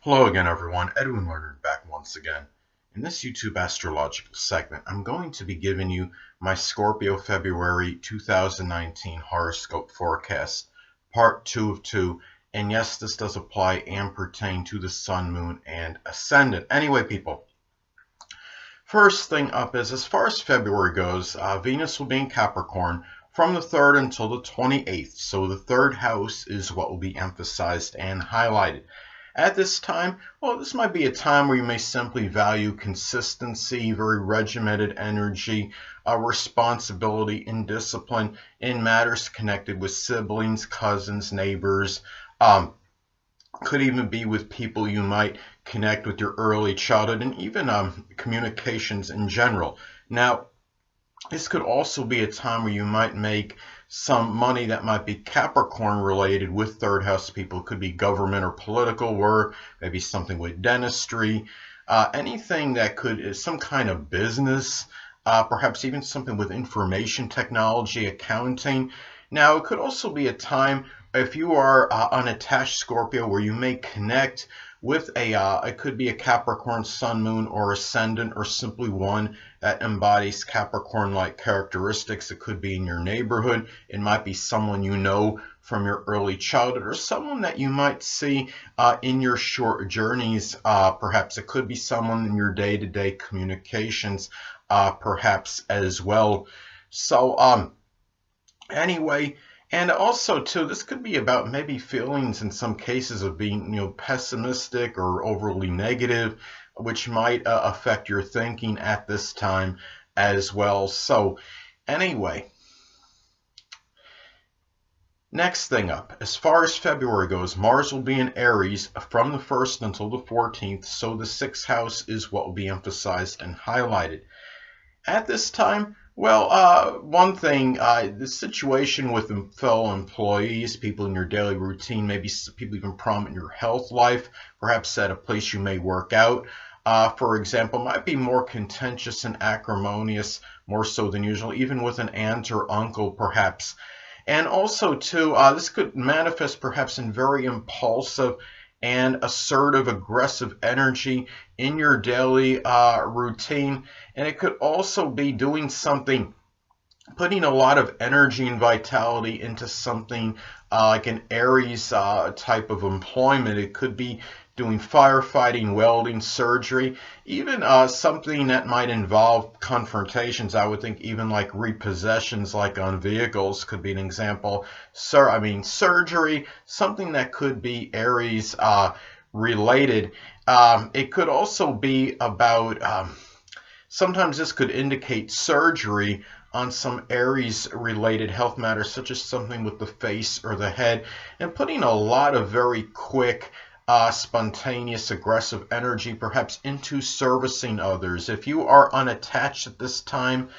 Hello again, everyone. Edwin Learnard back once again. In this YouTube astrological segment, I'm going to be giving you my Scorpio February 2019 horoscope forecast, part 2 of 2. And yes, this does apply and pertain to the Sun, Moon, and Ascendant. Anyway, people, first thing up is, as far as February goes, Venus will be in Capricorn from the 3rd until the 28th. So the 3rd house is what will be emphasized and highlighted. At this time, well, this might be a time where you may simply value consistency, very regimented energy, responsibility, and discipline in matters connected with siblings, cousins, neighbors. Could even be with people you might connect with your early childhood, and even communications in general. Now, this could also be a time where you might make some money that might be Capricorn related with 3rd house people. It could be government or political work, maybe something with dentistry, anything that could, some kind of business, perhaps even something with information technology, accounting. Now, it could also be a time, if you are unattached Scorpio, where you may connect with it could be a Capricorn Sun, Moon, or Ascendant, or simply one that embodies Capricorn-like characteristics. It could be in your neighborhood. It might be someone you know from your early childhood, or someone that you might see in your short journeys. Perhaps it could be someone in your day-to-day communications, perhaps as well. So anyway, and also, too, this could be about maybe feelings in some cases of being, pessimistic or overly negative, which might affect your thinking at this time as well. So, anyway, next thing up, as far as February goes, Mars will be in Aries from the 1st until the 14th, so the 6th house is what will be emphasized and highlighted. At this time, well, one thing, the situation with fellow employees, people in your daily routine, maybe people even prominent in your health life, perhaps at a place you may work out, for example, might be more contentious and acrimonious, more so than usual, even with an aunt or uncle, perhaps. And also, too, this could manifest perhaps in very impulsive and assertive, aggressive energy in your daily routine. And it could also be doing something, putting a lot of energy and vitality into something like an Aries type of employment. It could be doing firefighting, welding, surgery, even something that might involve confrontations. I would think even like repossessions, like on vehicles, could be an example. Surgery, something that could be Aries related. It could also be about, sometimes this could indicate surgery on some Aries related health matters, such as something with the face or the head, and putting a lot of very quick, spontaneous, aggressive energy perhaps into servicing others. If you are unattached at this time,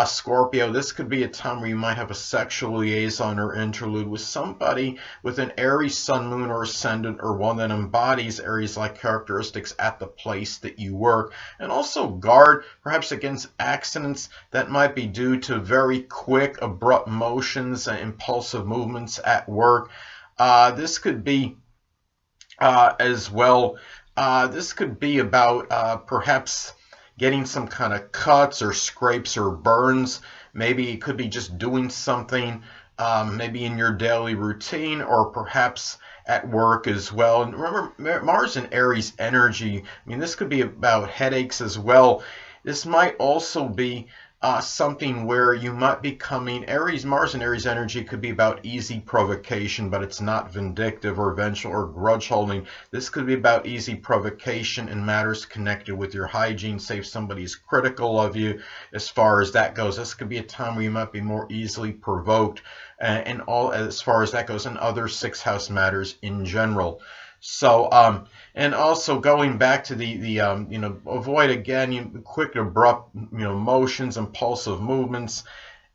Scorpio, this could be a time where you might have a sexual liaison or interlude with somebody with an Aries Sun, Moon, or Ascendant, or one that embodies Aries-like characteristics at the place that you work. And also guard perhaps against accidents that might be due to very quick, abrupt motions and impulsive movements at work. This could be as well. This could be about perhaps getting some kind of cuts or scrapes or burns. Maybe it could be just doing something maybe in your daily routine, or perhaps at work as well. And remember, Mars and Aries energy, this could be about headaches as well. This might also be something where you might be coming, Mars and Aries energy could be about easy provocation, but it's not vindictive or vengeful or grudge holding. This could be about easy provocation in matters connected with your hygiene. Say if somebody is critical of you, as far as that goes, this could be a time where you might be more easily provoked, and all as far as that goes, and other 6th house matters in general. So, and also going back to the avoid again quick, abrupt, motions, impulsive movements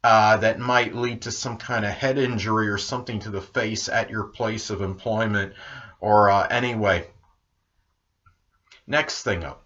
that might lead to some kind of head injury or something to the face at your place of employment, or anyway. Next thing up.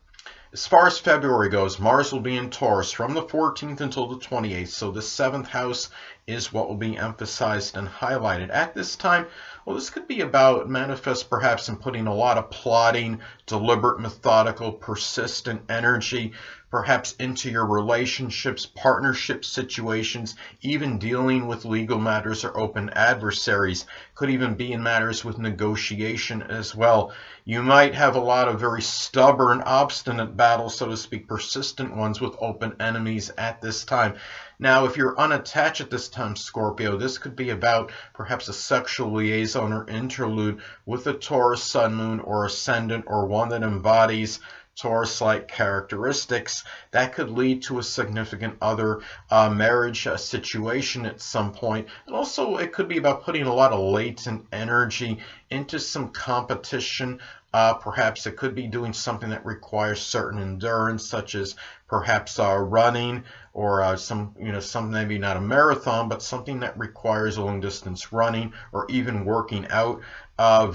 As far as February goes, Mars will be in Taurus from the 14th until the 28th, so the 7th house is what will be emphasized and highlighted. At this time, well, this could be about manifest perhaps in putting a lot of plotting, deliberate, methodical, persistent energy, perhaps into your relationships, partnership situations, even dealing with legal matters or open adversaries. Could even be in matters with negotiation as well. You might have a lot of very stubborn, obstinate battles, so to speak, persistent ones with open enemies at this time. Now, if you're unattached at this time, Scorpio, this could be about perhaps a sexual liaison or interlude with a Taurus sun, moon, or ascendant, or one that embodies Taurus-like characteristics. That could lead to a significant other marriage situation at some point. And also, it could be about putting a lot of latent energy into some competition. Perhaps it could be doing something that requires certain endurance, such as perhaps running, or some maybe not a marathon, but something that requires long distance running, or even working out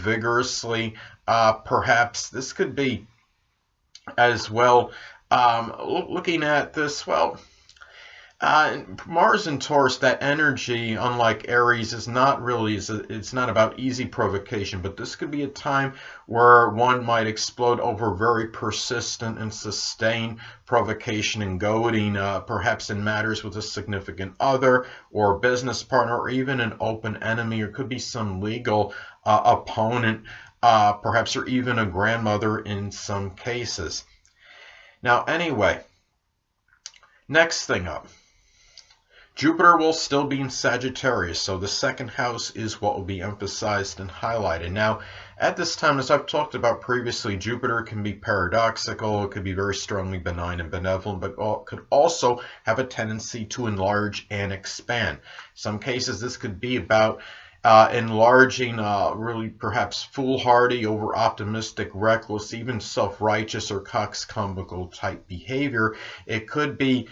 vigorously. Perhaps this could be as well looking at this, well, Mars and Taurus, that energy, unlike Aries, is not really, it's not about easy provocation, but this could be a time where one might explode over very persistent and sustained provocation and goading, perhaps in matters with a significant other or business partner, or even an open enemy, or could be some legal opponent, perhaps, or even a grandmother in some cases. Now, anyway, next thing up. Jupiter will still be in Sagittarius, so the 2nd house is what will be emphasized and highlighted. Now, at this time, as I've talked about previously, Jupiter can be paradoxical, it could be very strongly benign and benevolent, but could also have a tendency to enlarge and expand. In some cases, this could be about enlarging, really perhaps foolhardy, over-optimistic, reckless, even self-righteous or coxcombical type behavior. It could be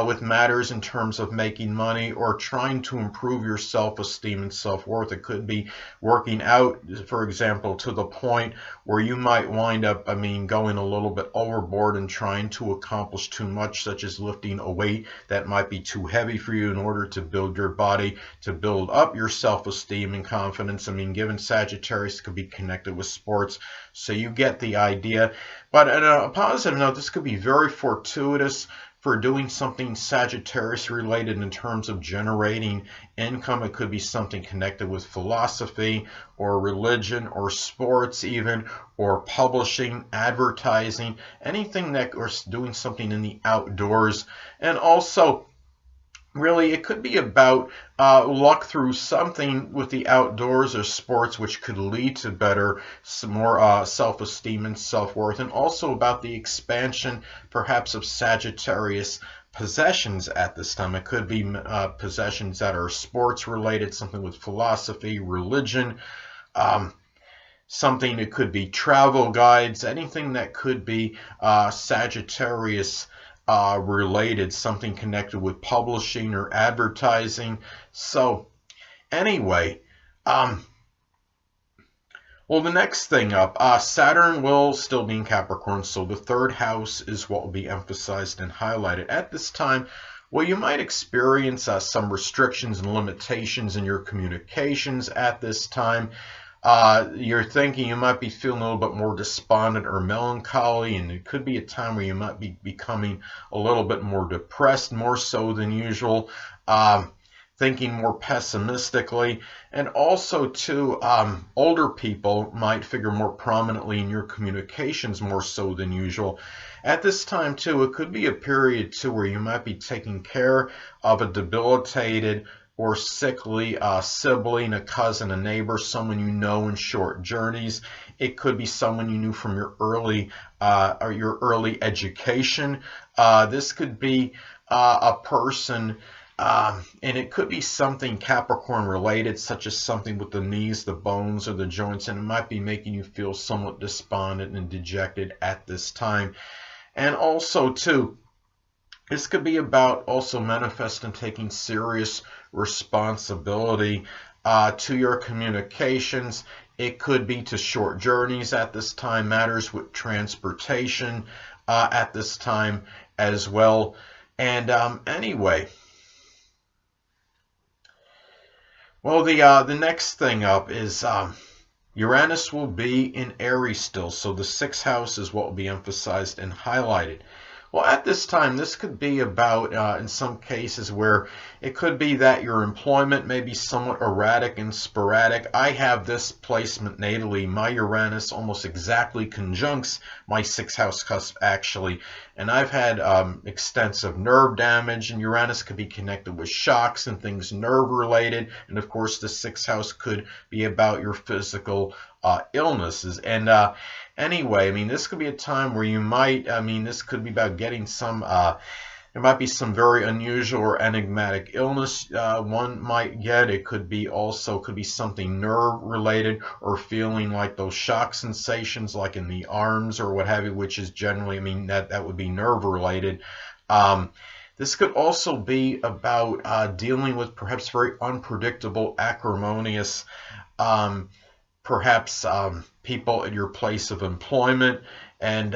with matters in terms of making money or trying to improve your self-esteem and self-worth. It could be working out, for example, to the point where you might wind up, going a little bit overboard and trying to accomplish too much, such as lifting a weight that might be too heavy for you in order to build your body, to build up your self-esteem and confidence. Given Sagittarius could be connected with sports, so you get the idea. But on a positive note, this could be very fortuitous for doing something Sagittarius related in terms of generating income. It could be something connected with philosophy or religion or sports even, or publishing, advertising, anything that, or doing something in the outdoors. And also, really, it could be about luck through something with the outdoors or sports, which could lead to better, some more self-esteem and self-worth, and also about the expansion, perhaps, of Sagittarius possessions at this time. It could be possessions that are sports related, something with philosophy, religion, something, it could be travel guides, anything that could be Sagittarius related, something connected with publishing or advertising. So anyway, well, the next thing up, Saturn will still be in Capricorn, so the 3rd house is what will be emphasized and highlighted. At this time, well, you might experience some restrictions and limitations in your communications at this time. You're thinking you might be feeling a little bit more despondent or melancholy, and it could be a time where you might be becoming a little bit more depressed, more so than usual, thinking more pessimistically. And also, too, older people might figure more prominently in your communications, more so than usual. At this time, too, it could be a period, too, where you might be taking care of a debilitated or sickly sibling, a cousin, a neighbor, someone you know in short journeys. It could be someone you knew from your early education. This could be a person, and it could be something Capricorn related, such as something with the knees, the bones, or the joints, and it might be making you feel somewhat despondent and dejected at this time. And also, too, this could be about also manifesting taking serious responsibility to your communications. It could be to short journeys at this time, matters with transportation, at this time as well. And anyway, well, the next thing up is Uranus will be in Aries still, so the 6th house is what will be emphasized and highlighted. Well, at this time, this could be about, in some cases, where it could be that your employment may be somewhat erratic and sporadic. I have this placement natally. My Uranus almost exactly conjuncts my 6th house cusp, actually. And I've had extensive nerve damage, and Uranus could be connected with shocks and things nerve-related. And, of course, the 6th house could be about your physical illnesses. And anyway, I mean, this could be a time where you might, I mean, this could be about getting some, there might be some very unusual or enigmatic illness one might get. It could be also, could be something nerve related or feeling like those shock sensations like in the arms or what have you, which is generally, I mean, that would be nerve related. This could also be about dealing with perhaps very unpredictable, acrimonious, perhaps people at your place of employment, and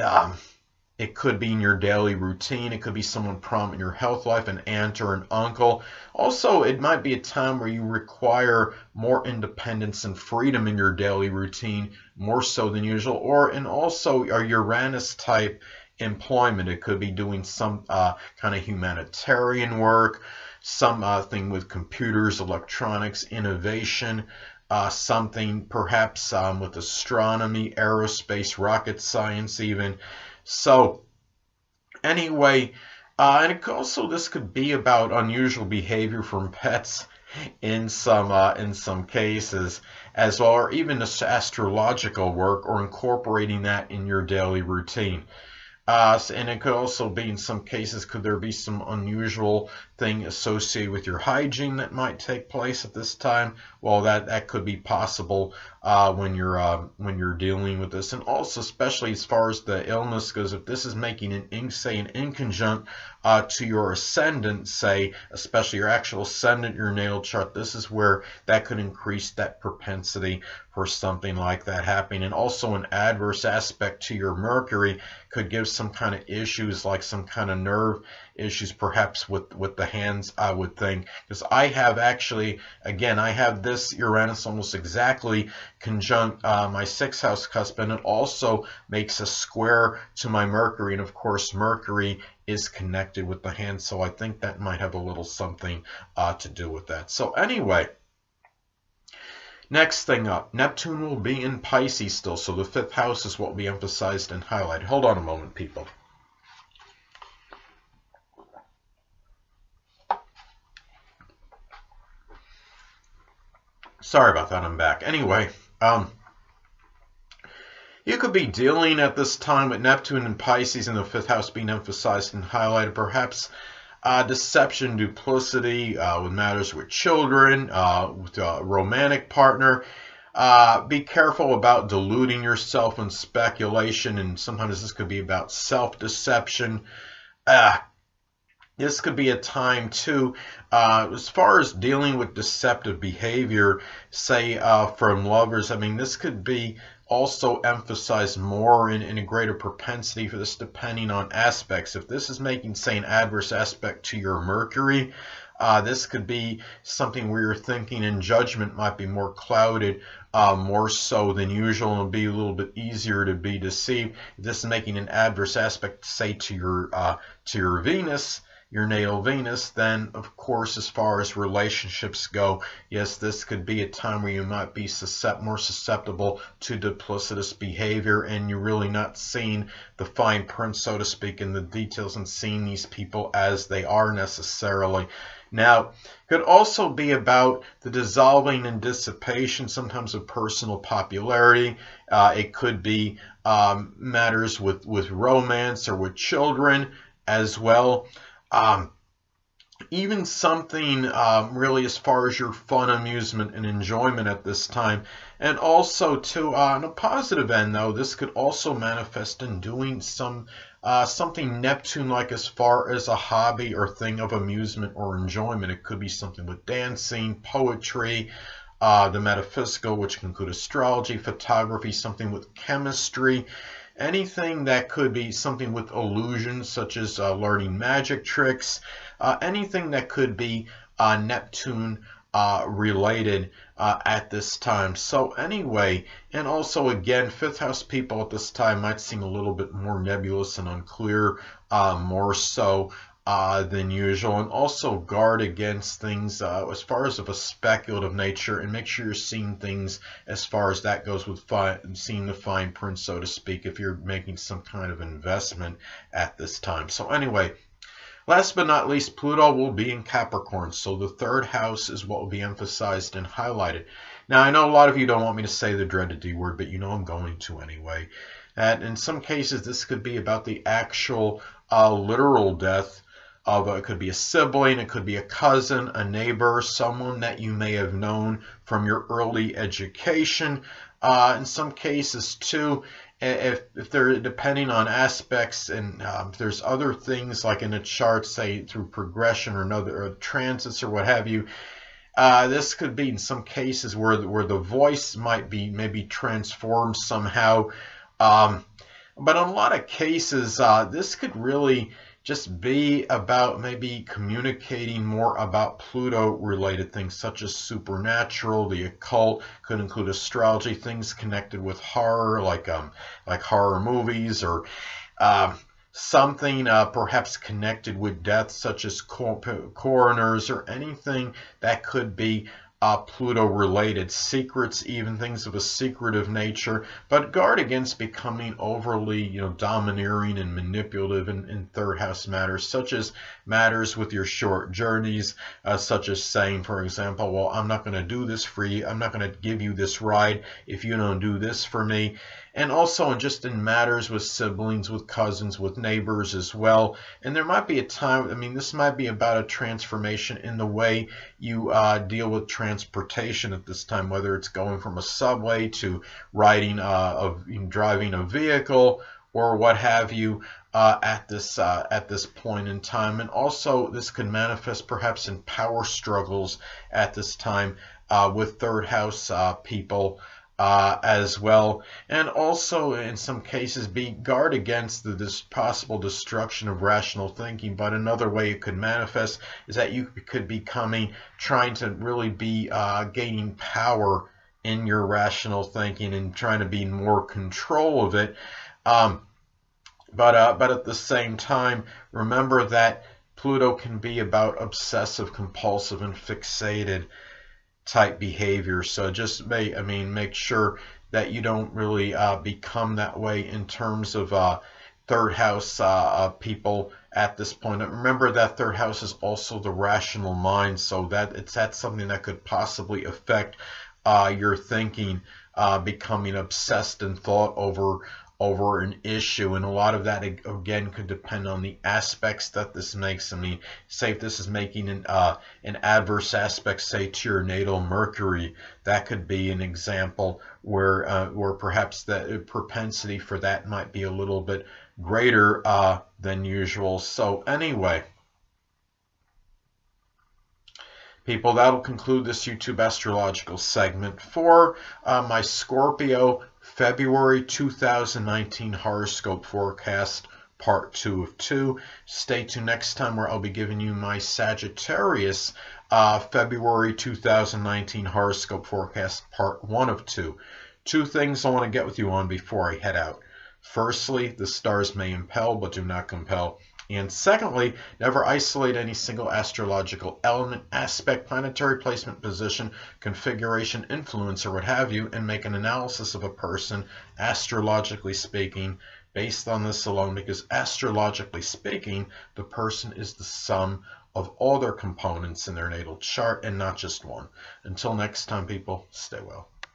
it could be in your daily routine. It could be someone prominent in your health life, an aunt or an uncle. Also, it might be a time where you require more independence and freedom in your daily routine, more so than usual, and also a Uranus type employment. It could be doing some kind of humanitarian work, something with computers, electronics, innovation, something perhaps with astronomy, aerospace, rocket science even. So anyway, and it also, this could be about unusual behavior from pets in some cases as well, or even astrological work or incorporating that in your daily routine. And it could also be, in some cases, could there be some unusual thing associated with your hygiene that might take place at this time? Well, that could be possible when you're dealing with this. And also, especially as far as the illness goes, if this is making an inconjunct to your ascendant, say, especially your actual ascendant, your natal chart, this is where that could increase that propensity for something like that happening. And also an adverse aspect to your Mercury could give some kind of issues, like some kind of nerve issues, perhaps with the hands, I would think. Because I have actually, again, I have this Uranus almost exactly conjunct my 6th house cusp, and it also makes a square to my Mercury. And of course, Mercury is connected with the hand, so I think that might have a little something to do with that. So anyway, next thing up, Neptune will be in Pisces still, so the 5th house is what will be emphasized and highlighted. Hold on a moment, people. Sorry about that, I'm back. Anyway, you could be dealing at this time with Neptune and Pisces in the 5th house being emphasized and highlighted, perhaps deception, duplicity with matters with children, with a romantic partner. Be careful about deluding yourself in speculation, and sometimes this could be about self-deception. This could be a time too, as far as dealing with deceptive behavior, say from lovers. I mean, this could be also emphasized more in a greater propensity for this, depending on aspects. If this is making, say, an adverse aspect to your Mercury, this could be something where your thinking and judgment might be more clouded, more so than usual, and it'll be a little bit easier to be deceived. If this is making an adverse aspect, say, to your Venus, your natal Venus, then of course, as far as relationships go, yes, this could be a time where you might be more susceptible to duplicitous behavior, and you're really not seeing the fine print, so to speak, in the details, and seeing these people as they are necessarily. Now, could also be about the dissolving and dissipation, sometimes of personal popularity. It could be matters with romance or with children as well. Even something really as far as your fun, amusement, and enjoyment at this time. And also, too, on a positive end, though, this could also manifest in doing something Neptune-like as far as a hobby or thing of amusement or enjoyment. It could be something with dancing, poetry, the metaphysical, which can include astrology, photography, something with chemistry. anything that could be something with illusions, such as learning magic tricks, anything that could be Neptune related at this time. So anyway, and also again, fifth house people at this time might seem a little bit more nebulous and unclear, more so than usual. And also guard against things as far as of a speculative nature, and make sure you're seeing things as far as that goes with seeing the fine print, so to speak, if you're making some kind of investment at this time. So anyway, last but not least, Pluto will be in Capricorn, so the third house is what will be emphasized and highlighted. Now, I know a lot of you don't want me to say the dreaded D word, but you know I'm going to anyway. And in some cases, this could be about the actual literal death of it could be a sibling, it could be a cousin, a neighbor, someone that you may have known from your early education. In some cases, too, if they're depending on aspects, and if there's other things like in a chart, say through progression or another transits or what have you, this could be in some cases where the voice might be maybe transformed somehow. But in a lot of cases, this could really just be about maybe communicating more about Pluto-related things, such as supernatural, the occult, could include astrology, things connected with horror, like horror movies, or something perhaps connected with death, such as coroners, or anything that could be Pluto-related, secrets, even things of a secretive nature. But guard against becoming overly, domineering and manipulative in third house matters, such as matters with your short journeys, such as saying, for example, well, I'm not going to do this for you. I'm not going to give you this ride if you don't do this for me. And also just in matters with siblings, with cousins, with neighbors as well. And there might be a time, this might be about a transformation in the way you deal with transportation at this time, whether it's going from a subway to driving a vehicle or what have you at this point in time. And also this could manifest perhaps in power struggles at this time with third house people as well. And also in some cases guard against this possible destruction of rational thinking. But another way it could manifest is that you could be trying to really be gaining power in your rational thinking and trying to be in more control of it. But at the same time, remember that Pluto can be about obsessive, compulsive, and fixated type behavior. So just make sure that you don't really become that way in terms of third house people at this point. And remember that third house is also the rational mind, so that's something that could possibly affect your thinking, becoming obsessed in thought over an issue. And a lot of that again could depend on the aspects that this makes. Say if this is making an adverse aspect, say to your natal Mercury, that could be an example where perhaps the propensity for that might be a little bit greater than usual. So anyway, people, that'll conclude this YouTube astrological segment for my Scorpio February 2019 horoscope forecast, part 2 of 2. Stay tuned next time where I'll be giving you my Sagittarius February 2019 horoscope forecast, part 1 of 2. Two things I want to get with you on before I head out. Firstly, the stars may impel but do not compel. And secondly, never isolate any single astrological element, aspect, planetary placement, position, configuration, influence, or what have you, and make an analysis of a person, astrologically speaking, based on this alone, because astrologically speaking, the person is the sum of all their components in their natal chart and not just one. Until next time, people, stay well.